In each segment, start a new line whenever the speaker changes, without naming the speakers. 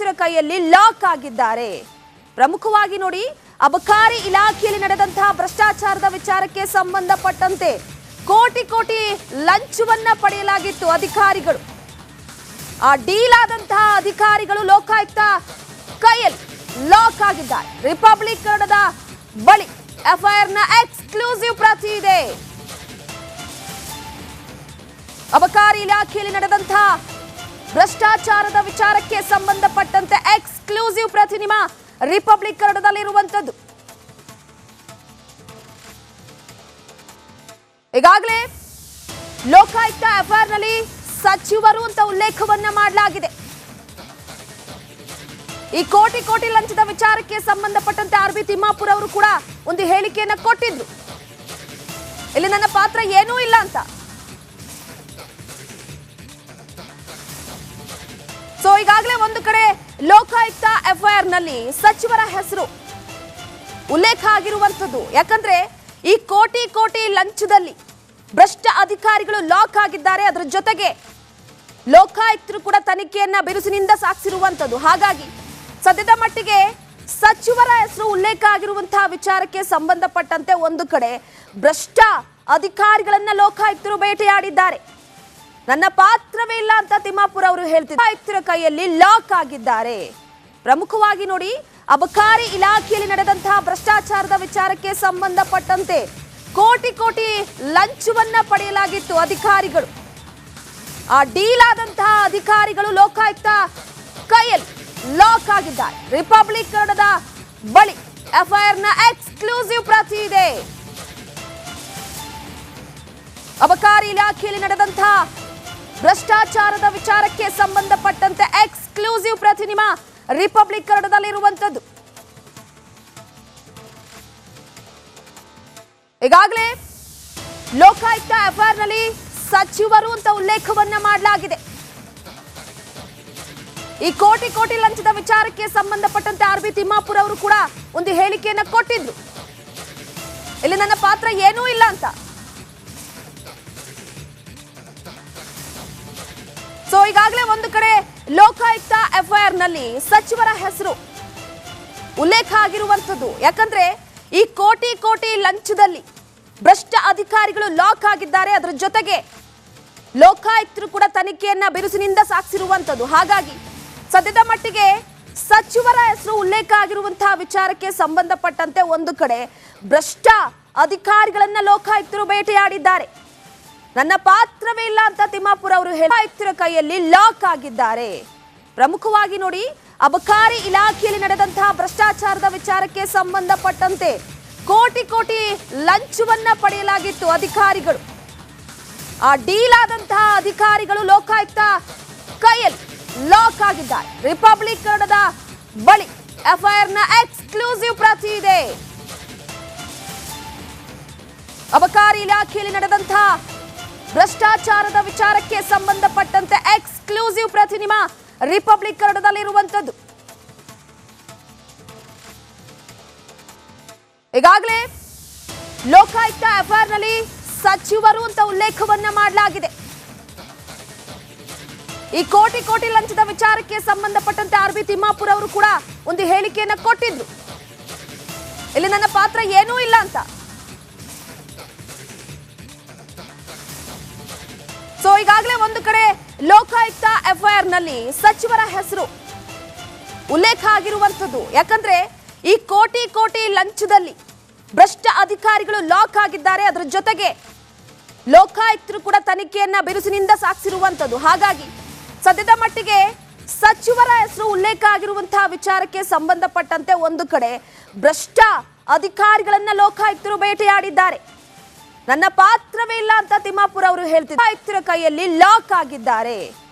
ಆಯುಕ್ತರ ಕೈಯಲ್ಲಿ ಲಾಕ್ ಆಗಿದ್ದಾರೆ. ಪ್ರಮುಖವಾಗಿ ನೋಡಿ, ಅಬಕಾರಿ ಇಲಾಖೆಯಲ್ಲಿ ನಡೆದಂತಹ ಭ್ರಷ್ಟಾಚಾರದ ವಿಚಾರಕ್ಕೆ ಸಂಬಂಧಪಟ್ಟಂತೆ ಕೋಟಿ ಕೋಟಿ ಲಂಚವನ್ನ ಪಡೆಯಲಾಗಿತ್ತು ಅಧಿಕಾರಿಗಳು. ಆ ಡೀಲ್ ಆದಂತಹ ಅಧಿಕಾರಿಗಳು ಲೋಕಾಯುಕ್ತ ಕೈಯಲ್ಲಿ ಲಾಕ್ ಆಗಿದ್ದಾರೆ. ರಿಪಬ್ಲಿಕ್ ಕನ್ನಡದ ಬಳಿ ಎಫ್ಐಆರ್ ನ ಎಕ್ಸ್ಕ್ಲೂಸಿವ್ ಪ್ರತಿ ಇದೆ. ಅಬಕಾರಿ ಇಲಾಖೆಯಲ್ಲಿ ನಡೆದಂತಹ ಭ್ರಷ್ಟಾಚಾರದ ವಿಚಾರಕ್ಕೆ ಸಂಬಂಧಪಟ್ಟಂತೆ ಎಕ್ಸ್ಕ್ಲೂಸಿವ್ ಪ್ರತಿ ನಿಮ್ಮ ರಿಪಬ್ಲಿಕ್ ಕನ್ನಡದಲ್ಲಿರುವಂತದ್ದು. ಈಗಾಗಲೇ ಲೋಕಾಯುಕ್ತ ಎಫ್ಐಆರ್ ನಲ್ಲಿ ಸಚಿವರು ಅಂತ ಉಲ್ಲೇಖವನ್ನ ಮಾಡಲಾಗಿದೆ. ಈ ಕೋಟಿ ಕೋಟಿ ಲಂಚದ ವಿಚಾರಕ್ಕೆ ಸಂಬಂಧಪಟ್ಟಂತೆ ಆರ್.ಬಿ. ತಿಮ್ಮಾಪುರ್ ಅವರು ಕೂಡ ಒಂದು ಹೇಳಿಕೆಯನ್ನ ಕೊಟ್ಟಿದ್ರು. ಇಲ್ಲಿ ನನ್ನ ಪಾತ್ರ ಏನೂ ಇಲ್ಲ ಅಂತ. ಸೊ ಈಗಾಗಲೇ ಒಂದು ಕಡೆ ಲೋಕಾಯುಕ್ತ ಎಫ್ಐಆರ್ ನಲ್ಲಿ ಸಚಿವರ ಹೆಸರು ಉಲ್ಲೇಖ ಆಗಿರುವಂತದ್ದು. ಯಾಕಂದ್ರೆ ಈ ಕೋಟಿ ಕೋಟಿ ಲಂಚದಲ್ಲಿ ಭ್ರಷ್ಟ ಅಧಿಕಾರಿಗಳು ಲಾಕ್ ಆಗಿದ್ದಾರೆ. ಅದರ ಜೊತೆಗೆ ಲೋಕಾಯುಕ್ತರು ಕೂಡ ತನಿಖೆಯನ್ನ ಬಿರುಸಿನಿಂದ ಸಾಗಿಸಿರುವಂತದ್ದು. ಹಾಗಾಗಿ ಸದ್ಯದ ಮಟ್ಟಿಗೆ ಸಚಿವರ ಹೆಸರು ಉಲ್ಲೇಖ ಆಗಿರುವಂತಹ ವಿಚಾರಕ್ಕೆ ಸಂಬಂಧಪಟ್ಟಂತೆ ಒಂದು ಕಡೆ ಭ್ರಷ್ಟ ಅಧಿಕಾರಿಗಳನ್ನ ಲೋಕಾಯುಕ್ತರು ಬೇಟೆಯಾಡಿದ್ದಾರೆ. ನನ್ನ ಪಾತ್ರವೇ ಇಲ್ಲ ಅಂತ ತಿಮ್ಮಾಪುರ್ ಅವರು ಹೇಳ್ತಿದ್ದಾರೆ. ಆಯುಕ್ತರ ಕೈಯಲ್ಲಿ ಲಾಕ್ ಆಗಿದ್ದಾರೆ. ಪ್ರಮುಖವಾಗಿ ನೋಡಿ, ಅಬಕಾರಿ ಇಲಾಖೆಯಲ್ಲಿ ನಡೆದಂತಹ ಭ್ರಷ್ಟಾಚಾರದ ವಿಚಾರಕ್ಕೆ ಸಂಬಂಧಪಟ್ಟಂತೆ ಕೋಟಿ ಕೋಟಿ ಲಂಚವನ್ನ ಪಡೆಯಲಾಗಿತ್ತು ಅಧಿಕಾರಿಗಳು. ಆ ಡೀಲ್ ಆದಂತಹ ಅಧಿಕಾರಿಗಳು ಲೋಕಾಯುಕ್ತ ಕೈಯಲ್ಲಿ ಲಾಕ್ ಆಗಿದ್ದಾರೆ. ರಿಪಬ್ಲಿಕ್ ಕನ್ನಡದ ಬಳಿ ಎಫ್ಐಆರ್ ನ ಎಕ್ಸ್ಕ್ಲೂಸಿವ್ ಪ್ರತಿ ಇದೆ. ಅಬಕಾರಿ ಇಲಾಖೆಯಲ್ಲಿ ನಡೆದಂತಹ ಭ್ರಷ್ಟಾಚಾರದ ವಿಚಾರಕ್ಕೆ ಸಂಬಂಧಪಟ್ಟಂತೆ ಎಕ್ಸ್ಕ್ಲೂಸಿವ್ ಪ್ರತಿ ನಿಮ್ಮ ರಿಪಬ್ಲಿಕ್ ಕನ್ನಡದಲ್ಲಿರುವಂತದ್ದು. ಈಗಾಗಲೇ ಲೋಕಾಯುಕ್ತ ಎಫ್ಐಆರ್ ನಲ್ಲಿ ಸಚಿವರು ಅಂತ ಉಲ್ಲೇಖವನ್ನ ಮಾಡಲಾಗಿದೆ. ಈ ಕೋಟಿ ಕೋಟಿ ಲಂಚದ ವಿಚಾರಕ್ಕೆ ಸಂಬಂಧಪಟ್ಟಂತೆ ಆರ್.ಬಿ. ತಿಮ್ಮಾಪುರ್ ಅವರು ಕೂಡ ಒಂದು ಹೇಳಿಕೆಯನ್ನ ಕೊಟ್ಟಿದ್ರು. ಇಲ್ಲಿ ನನ್ನ ಪಾತ್ರ ಏನೂ ಇಲ್ಲ ಅಂತ. ಸೊ ಈಗಾಗಲೇ ಒಂದು ಕಡೆ ಲೋಕಾಯುಕ್ತ ಎಫ್ಐಆರ್ ನಲ್ಲಿ ಸಚಿವರ ಹೆಸರು ಉಲ್ಲೇಖ ಆಗಿರುವಂತದ್ದು. ಯಾಕಂದ್ರೆ ಈ ಕೋಟಿ ಕೋಟಿ ಲಂಚದಲ್ಲಿ ಭ್ರಷ್ಟ ಅಧಿಕಾರಿಗಳು ಲಾಕ್ ಆಗಿದ್ದಾರೆ. ಅದರ ಜೊತೆಗೆ ಲೋಕಾಯುಕ್ತರು ಕೂಡ ತನಿಖೆಯನ್ನ ಬಿರುಸಿನಿಂದ ಸಾಗಿಸಿರುವಂತದ್ದು. ಹಾಗಾಗಿ ಸದ್ಯದ ಮಟ್ಟಿಗೆ ಸಚಿವರ ಹೆಸರು ಉಲ್ಲೇಖ ಆಗಿರುವಂತಹ ವಿಚಾರಕ್ಕೆ ಸಂಬಂಧಪಟ್ಟಂತೆ ಒಂದು ಕಡೆ ಭ್ರಷ್ಟ ಅಧಿಕಾರಿಗಳನ್ನ ಲೋಕಾಯುಕ್ತರು ಬೇಟೆಯಾಡಿದ್ದಾರೆ. ನನ್ನ ಪಾತ್ರವೇ ಇಲ್ಲ ಅಂತ ತಿಮ್ಮಾಪುರ್ ಅವರು ಆಯುಕ್ತರ ಕೈಯಲ್ಲಿ ಲಾಕ್ ಆಗಿದ್ದಾರೆ. ಪ್ರಮುಖವಾಗಿ ನೋಡಿ, ಅಬಕಾರಿ ಇಲಾಖೆಯಲ್ಲಿ ನಡೆದಂತಹ ಭ್ರಷ್ಟಾಚಾರದ ವಿಚಾರಕ್ಕೆ ಸಂಬಂಧಪಟ್ಟಂತೆ ಕೋಟಿ ಕೋಟಿ ಲಂಚವನ್ನ ಪಡೆಯಲಾಗಿತ್ತು ಅಧಿಕಾರಿಗಳು. ಆ ಡೀಲ್ ಆದಂತಹ ಅಧಿಕಾರಿಗಳು ಲೋಕಾಯುಕ್ತ ಕೈಯಲ್ಲಿ ಲಾಕ್ ಆಗಿದ್ದಾರೆ. ರಿಪಬ್ಲಿಕ್ ಕನ್ನಡದ ಬಳಿ ಎಫ್ಐಆರ್ ನ ಎಕ್ಸ್ಕ್ಲೂಸಿವ್ ಪ್ರತಿ ಇದೆ. ಅಬಕಾರಿ ಇಲಾಖೆಯಲ್ಲಿ ನಡೆದಂತಹ ಭ್ರಷ್ಟಾಚಾರದ ವಿಚಾರಕ್ಕೆ ಸಂಬಂಧಪಟ್ಟಂತೆ ಎಕ್ಸ್ಕ್ಲೂಸಿವ್ ಪ್ರತಿ ನಿಮ್ಮ ರಿಪಬ್ಲಿಕ್ ಕನ್ನಡದಲ್ಲಿರುವಂತದ್ದು. ಈಗಾಗಲೇ ಲೋಕಾಯುಕ್ತ ಎಫ್ಐಆರ್ ನಲ್ಲಿ ಸಚಿವರು ಅಂತ ಉಲ್ಲೇಖವನ್ನ ಮಾಡಲಾಗಿದೆ. ಈ ಕೋಟಿ ಕೋಟಿ ಲಂಚದ ವಿಚಾರಕ್ಕೆ ಸಂಬಂಧಪಟ್ಟಂತೆ ಆರ್.ಬಿ. ತಿಮ್ಮಾಪುರ್ ಅವರು ಕೂಡ ಒಂದು ಹೇಳಿಕೆಯನ್ನ ಕೊಟ್ಟಿದ್ರು. ಇಲ್ಲಿ ನನ್ನ ಪಾತ್ರ ಏನೂ ಇಲ್ಲ ಅಂತ. ಸೊ ಈಗಾಗಲೇ ಒಂದು ಕಡೆ ಲೋಕಾಯುಕ್ತ ಎಫ್ಐಆರ್ ನಲ್ಲಿ ಸಚಿವರ ಹೆಸರು ಉಲ್ಲೇಖ ಆಗಿರುವಂತದ್ದು. ಯಾಕಂದ್ರೆ ಈ ಕೋಟಿ ಕೋಟಿ ಲಂಚದಲ್ಲಿ ಭ್ರಷ್ಟ ಅಧಿಕಾರಿಗಳು ಲಾಕ್ ಆಗಿದ್ದಾರೆ. ಅದರ ಜೊತೆಗೆ ಲೋಕಾಯುಕ್ತರು ಕೂಡ ತನಿಖೆಯನ್ನ ಬಿರುಸಿನಿಂದ ಸಾಗಿಸಿರುವಂತದ್ದು. ಹಾಗಾಗಿ ಸದ್ಯದ ಮಟ್ಟಿಗೆ ಸಚಿವರ ಹೆಸರು ಉಲ್ಲೇಖ ಆಗಿರುವಂತಹ ವಿಚಾರಕ್ಕೆ ಸಂಬಂಧಪಟ್ಟಂತೆ ಒಂದು ಕಡೆ ಭ್ರಷ್ಟ ಅಧಿಕಾರಿಗಳನ್ನ ಲೋಕಾಯುಕ್ತರು ಬೇಟೆಯಾಡಿದ್ದಾರೆ. ನನ್ನ ಪಾತ್ರವೇ ಇಲ್ಲ ಅಂತ ತಿಮ್ಮಾಪುರ್ ಅವರು ಹೇಳ್ತಿದ್ದಾರೆ. ಆಯುಕ್ತರ ಕೈಯಲ್ಲಿ ಲಾಕ್ ಆಗಿದ್ದಾರೆ.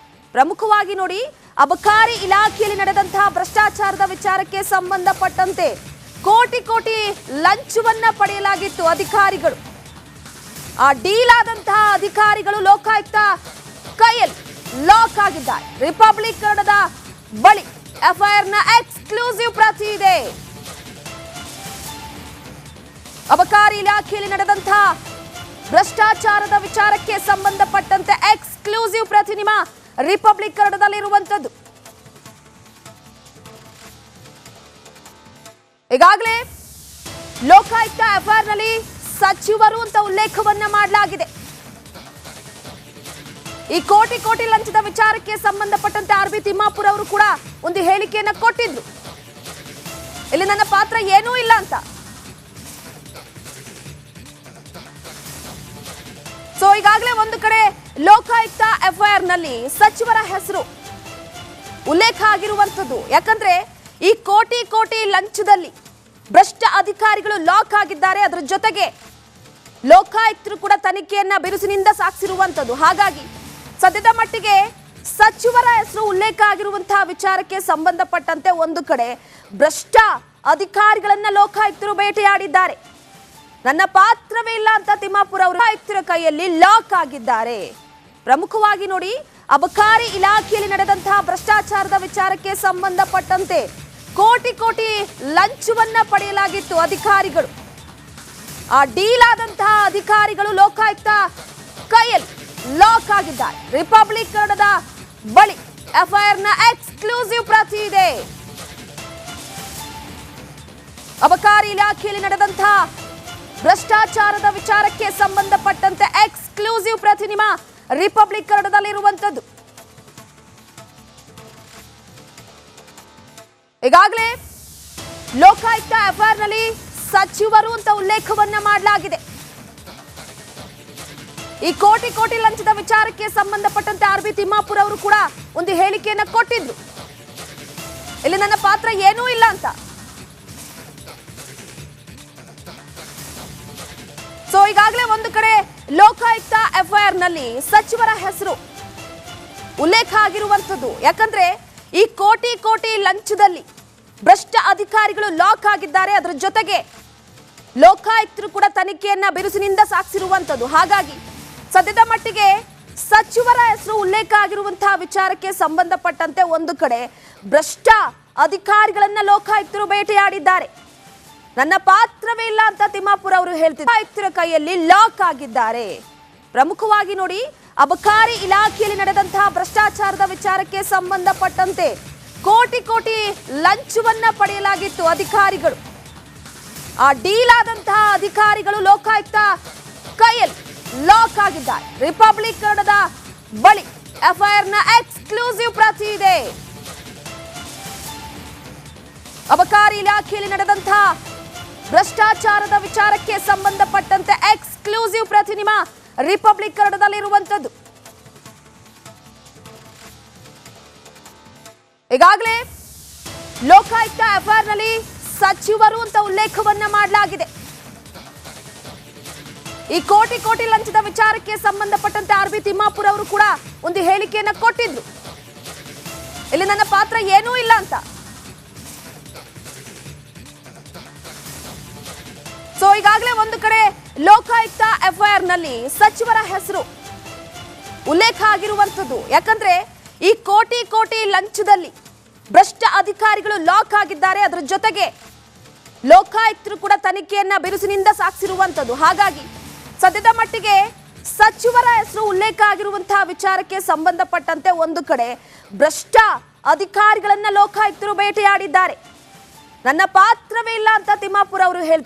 ಪ್ರಮುಖವಾಗಿ ನೋಡಿ, ಅಬಕಾರಿ ಇಲಾಖೆಯಲ್ಲಿ ನಡೆದಂತಹ ಭ್ರಷ್ಟಾಚಾರದ ವಿಚಾರಕ್ಕೆ ಸಂಬಂಧಪಟ್ಟಂತೆ ಕೋಟಿ ಕೋಟಿ ಲಂಚವನ್ನ ಪಡೆಯಲಾಗಿತ್ತು ಅಧಿಕಾರಿಗಳು. ಆ ಡೀಲ್ ಆದಂತಹ ಅಧಿಕಾರಿಗಳು ಲೋಕಾಯುಕ್ತ ಕೈಯಲ್ಲಿ ಲಾಕ್ ಆಗಿದ್ದಾರೆ. ರಿಪಬ್ಲಿಕ್ ಕನ್ನಡದ ಬಳಿ ಎಫ್ಐಆರ್ ನ ಎಕ್ಸ್ಕ್ಲೂಸಿವ್ ಪ್ರತಿ ಇದೆ. ಅಬಕಾರಿ ಇಲಾಖೆಯಲ್ಲಿ ನಡೆದಂತಹ ಭ್ರಷ್ಟಾಚಾರದ ವಿಚಾರಕ್ಕೆ ಸಂಬಂಧಪಟ್ಟಂತೆ ಎಕ್ಸ್ಕ್ಲೂಸಿವ್ ಪ್ರತಿ ನಿಮ್ಮ ರಿಪಬ್ಲಿಕ್ ಕನ್ನಡದಲ್ಲಿರುವಂತದ್ದು. ಈಗಾಗಲೇ ಲೋಕಾಯುಕ್ತ ಎಫ್ಐಆರ್ ನಲ್ಲಿ ಸಚಿವರು ಅಂತ ಉಲ್ಲೇಖವನ್ನ ಮಾಡಲಾಗಿದೆ. ಈ ಕೋಟಿ ಕೋಟಿ ಲಂಚದ ವಿಚಾರಕ್ಕೆ ಸಂಬಂಧಪಟ್ಟಂತೆ ಆರ್.ಬಿ. ತಿಮ್ಮಾಪುರ್ ಅವರು ಕೂಡ ಒಂದು ಹೇಳಿಕೆಯನ್ನ ಕೊಟ್ಟಿದ್ರು. ಇಲ್ಲಿ ನನ್ನ ಪಾತ್ರ ಏನೂ ಇಲ್ಲ ಅಂತ. ಸೊ ಈಗಾಗಲೇ ಒಂದು ಕಡೆ ಲೋಕಾಯುಕ್ತ ಎಫ್ಐಆರ್ ನಲ್ಲಿ ಸಚಿವರ ಹೆಸರು ಉಲ್ಲೇಖ ಆಗಿರುವಂತದ್ದು. ಯಾಕಂದ್ರೆ ಈ ಕೋಟಿ ಕೋಟಿ ಲಂಚದಲ್ಲಿ ಭ್ರಷ್ಟ ಅಧಿಕಾರಿಗಳು ಲಾಕ್ ಆಗಿದ್ದಾರೆ. ಅದರ ಜೊತೆಗೆ ಲೋಕಾಯುಕ್ತರು ಕೂಡ ತನಿಖೆಯನ್ನ ಬಿರುಸಿನಿಂದ ಸಾಗಿಸಿರುವಂತದ್ದು. ಹಾಗಾಗಿ ಸದ್ಯದ ಮಟ್ಟಿಗೆ ಸಚಿವರ ಹೆಸರು ಉಲ್ಲೇಖ ಆಗಿರುವಂತಹ ವಿಚಾರಕ್ಕೆ ಸಂಬಂಧಪಟ್ಟಂತೆ ಒಂದು ಕಡೆ ಭ್ರಷ್ಟ ಅಧಿಕಾರಿಗಳನ್ನ ಲೋಕಾಯುಕ್ತರು ಬೇಟೆಯಾಡಿದ್ದಾರೆ. ನನ್ನ ಪಾತ್ರವೇ ಇಲ್ಲ ಅಂತ ತಿಮ್ಮಾಪುರ್ ಅವರು ಆಯುಕ್ತರ ಕೈಯಲ್ಲಿ ಲಾಕ್ ಆಗಿದ್ದಾರೆ. ಪ್ರಮುಖವಾಗಿ ನೋಡಿ, ಅಬಕಾರಿ ಇಲಾಖೆಯಲ್ಲಿ ನಡೆದಂತಹ ಭ್ರಷ್ಟಾಚಾರದ ವಿಚಾರಕ್ಕೆ ಸಂಬಂಧಪಟ್ಟಂತೆ ಕೋಟಿ ಕೋಟಿ ಲಂಚವನ್ನ ಪಡೆಯಲಾಗಿತ್ತು ಅಧಿಕಾರಿಗಳು. ಆ ಡೀಲ್ ಆದಂತಹ ಅಧಿಕಾರಿಗಳು ಲೋಕಾಯುಕ್ತ ಕೈಯಲ್ಲಿ ಲಾಕ್ ಆಗಿದ್ದಾರೆ. ರಿಪಬ್ಲಿಕ್ ಕನ್ನಡದ ಬಳಿ ಎಫ್ಐಆರ್ ನ ಎಕ್ಸ್ಕ್ಲೂಸಿವ್ ಪ್ರತಿ ಇದೆ. ಅಬಕಾರಿ ಇಲಾಖೆಯಲ್ಲಿ ನಡೆದಂತಹ ಭ್ರಷ್ಟಾಚಾರದ ವಿಚಾರಕ್ಕೆ ಸಂಬಂಧಪಟ್ಟಂತೆ ಎಕ್ಸ್ಕ್ಲೂಸಿವ್ ಪ್ರತಿ ನಿಮ್ಮ ರಿಪಬ್ಲಿಕ್ ಕನ್ನಡದಲ್ಲಿರುವಂತದ್ದು. ಈಗಾಗಲೇ ಲೋಕಾಯುಕ್ತ ಎಫ್ಐಆರ್ ನಲ್ಲಿ ಸಚಿವರು ಅಂತ ಉಲ್ಲೇಖವನ್ನ ಮಾಡಲಾಗಿದೆ. ಈ ಕೋಟಿ ಕೋಟಿ ಲಂಚದ ವಿಚಾರಕ್ಕೆ ಸಂಬಂಧಪಟ್ಟಂತೆ ಆರ್.ಬಿ. ತಿಮ್ಮಾಪುರ್ ಅವರು ಕೂಡ ಒಂದು ಹೇಳಿಕೆಯನ್ನ ಕೊಟ್ಟಿದ್ರು. ಇಲ್ಲಿ ನನ್ನ ಪಾತ್ರ ಏನೂ ಇಲ್ಲ ಅಂತ. ಸೊ ಈಗಾಗಲೇ ಒಂದು ಕಡೆ ಲೋಕಾಯುಕ್ತ ಎಫ್ಐಆರ್ ನಲ್ಲಿ ಸಚಿವರ ಹೆಸರು ಉಲ್ಲೇಖ ಆಗಿರುವಂತದ್ದು. ಯಾಕಂದ್ರೆ ಈ ಕೋಟಿ ಕೋಟಿ ಲಂಚದಲ್ಲಿ ಭ್ರಷ್ಟ ಅಧಿಕಾರಿಗಳು ಲಾಕ್ ಆಗಿದ್ದಾರೆ. ಅದರ ಜೊತೆಗೆ ಲೋಕಾಯುಕ್ತರು ಕೂಡ ತನಿಖೆಯನ್ನ ಬಿರುಸಿನಿಂದ ಸಾಗಿಸಿರುವಂತದ್ದು. ಹಾಗಾಗಿ ಸದ್ಯದ ಮಟ್ಟಿಗೆ ಸಚಿವರ ಹೆಸರು ಉಲ್ಲೇಖ ಆಗಿರುವಂತಹ ವಿಚಾರಕ್ಕೆ ಸಂಬಂಧಪಟ್ಟಂತೆ ಒಂದು ಕಡೆ ಭ್ರಷ್ಟ ಅಧಿಕಾರಿಗಳನ್ನ ಲೋಕಾಯುಕ್ತರು ಬೇಟೆಯಾಡಿದ್ದಾರೆ. ನನ್ನ ಪಾತ್ರವೇ ಇಲ್ಲ ಅಂತ ತಿಮ್ಮಾಪುರ್ ಅವರು ಹೇಳ್ತಿದ್ದಾರೆ. ಆಯುಕ್ತರ ಕೈಯಲ್ಲಿ ಲಾಕ್ ಆಗಿದ್ದಾರೆ. ಪ್ರಮುಖವಾಗಿ ನೋಡಿ, ಅಬಕಾರಿ ಇಲಾಖೆಯಲ್ಲಿ ನಡೆದಂತಹ ಭ್ರಷ್ಟಾಚಾರದ ವಿಚಾರಕ್ಕೆ ಸಂಬಂಧಪಟ್ಟಂತೆ ಕೋಟಿ ಕೋಟಿ ಲಂಚವನ್ನ ಪಡೆಯಲಾಗಿತ್ತು ಅಧಿಕಾರಿಗಳು. ಆ ಡೀಲ್ ಆದಂತಹ ಅಧಿಕಾರಿಗಳು ಲೋಕಾಯುಕ್ತ ಕೈಯಲ್ಲಿ ಲಾಕ್ ಆಗಿದ್ದಾರೆ. ರಿಪಬ್ಲಿಕ್ ಕನ್ನಡದ ಬಳಿ ಎಫ್ಐಆರ್ ನ ಎಕ್ಸ್ಕ್ಲೂಸಿವ್ ಪ್ರತಿ ಇದೆ. ಅಬಕಾರಿ ಇಲಾಖೆಯಲ್ಲಿ ನಡೆದಂತಹ ಭ್ರಷ್ಟಾಚಾರದ ವಿಚಾರಕ್ಕೆ ಸಂಬಂಧಪಟ್ಟಂತೆ ಎಕ್ಸ್ಕ್ಲೂಸಿವ್ ಪ್ರತಿ ನಿಮ್ಮ ರಿಪಬ್ಲಿಕ್ ಕನ್ನಡದಲ್ಲಿರುವಂತದ್ದು. ಈಗಾಗಲೇ ಲೋಕಾಯುಕ್ತ ಎಫ್ಐಆರ್ ನಲ್ಲಿ ಸಚಿವರು ಅಂತ ಉಲ್ಲೇಖವನ್ನ ಮಾಡಲಾಗಿದೆ. ಈ ಕೋಟಿ ಕೋಟಿ ಲಂಚದ ವಿಚಾರಕ್ಕೆ ಸಂಬಂಧಪಟ್ಟಂತೆ ಆರ್.ಬಿ. ತಿಮ್ಮಾಪುರ್ ಅವರು ಕೂಡ ಒಂದು ಹೇಳಿಕೆಯನ್ನ ಕೊಟ್ಟಿದ್ರು. ಇಲ್ಲಿ ನನ್ನ ಪಾತ್ರ ಏನೂ ಇಲ್ಲ ಅಂತ. ಸೊ ಈಗಾಗಲೇ ಒಂದು ಕಡೆ ಲೋಕಾಯುಕ್ತ ಎಫ್ಐಆರ್ ನಲ್ಲಿ ಸಚಿವರ ಹೆಸರು ಉಲ್ಲೇಖ ಆಗಿರುವಂತದ್ದು. ಯಾಕಂದ್ರೆ ಈ ಕೋಟಿ ಕೋಟಿ ಲಂಚದಲ್ಲಿ ಭ್ರಷ್ಟ ಅಧಿಕಾರಿಗಳು ಲಾಕ್ ಆಗಿದ್ದಾರೆ. ಅದರ ಜೊತೆಗೆ ಲೋಕಾಯುಕ್ತರು ಕೂಡ ತನಿಖೆಯನ್ನ ಬಿರುಸಿನಿಂದ ಸಾಗಿಸಿರುವಂತದ್ದು. ಹಾಗಾಗಿ ಸದ್ಯದ ಮಟ್ಟಿಗೆ ಸಚಿವರ ಹೆಸರು ಉಲ್ಲೇಖ ಆಗಿರುವಂತಹ ವಿಚಾರಕ್ಕೆ ಸಂಬಂಧಪಟ್ಟಂತೆ ಒಂದು ಕಡೆ ಭ್ರಷ್ಟ ಅಧಿಕಾರಿಗಳನ್ನ ಲೋಕಾಯುಕ್ತರು ಬೇಟೆಯಾಡಿದ್ದಾರೆ. ನನ್ನ ಪಾತ್ರವೇ ಇಲ್ಲ ಅಂತ ತಿಮ್ಮಾಪುರ್ ಅವರು ಹೇಳ್ತಿದ್ದಾರೆ.